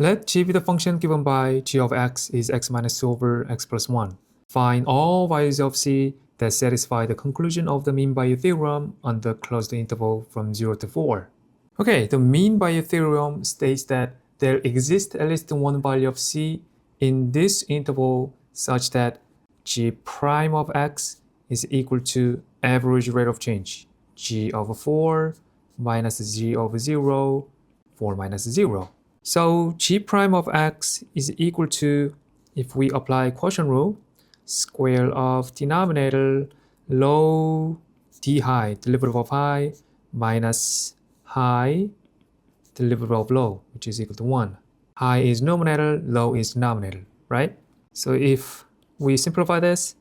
Let g be the function given by g of x is x minus 2 over x plus 1. Find all values of c that satisfy the conclusion of the mean value theorem on the closed interval from 0 to 4. Okay, the mean value theorem states that there exists at least one value of c in this interval such that g prime of x is equal to average rate of change, g of 4 minus g of 0, 4 minus 0. So g prime of x is equal to, if we apply quotient rule, square of denominator low d high, derivative of high, minus high, derivative of low, which is equal to 1. High is numerator, low is denominator, right? So if we simplify this,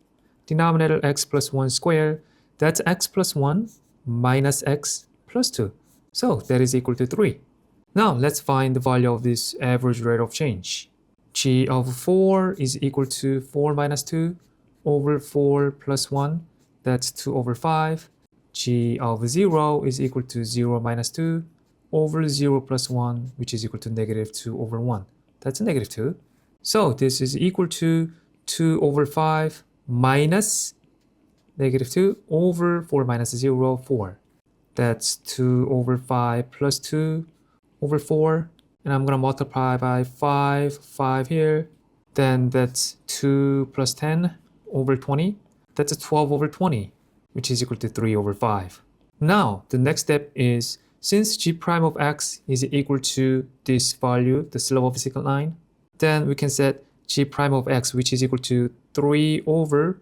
denominator x plus 1 squared, that's x plus 1 minus x plus 2. So that is equal to 3. Now let's find the value of this average rate of change. G of 4 is equal to 4 minus 2 over 4 plus 1. That's 2 over 5. G of 0 is equal to 0 minus 2 over 0 plus 1, which is equal to negative 2 over 1. That's negative 2. So this is equal to 2 over 5 minus negative 2 over 4 minus 0, 4. That's 2 over 5 plus 2 over 4. And I'm going to multiply by 5 here. Then that's 2 plus 10 over 20. That's a 12 over 20, which is equal to 3 over 5. Now, the next step is, since g prime of x is equal to this value, the slope of the secant line, then we can set g prime of x, which is equal to 3 over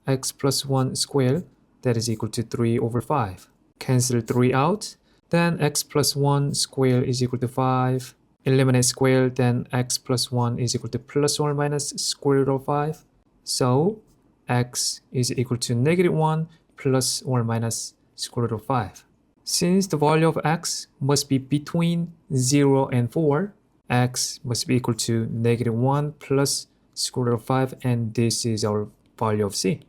x plus 1 squared, that is equal to 3 over 5. Cancel 3 out, then x plus 1 squared is equal to 5. Eliminate square, then x plus 1 is equal to plus or minus square root of 5. So x is equal to negative 1 plus or minus square root of 5. Since the value of x must be between 0 and 4, x must be equal to negative 1 plus square root of 5, and this is our value of c.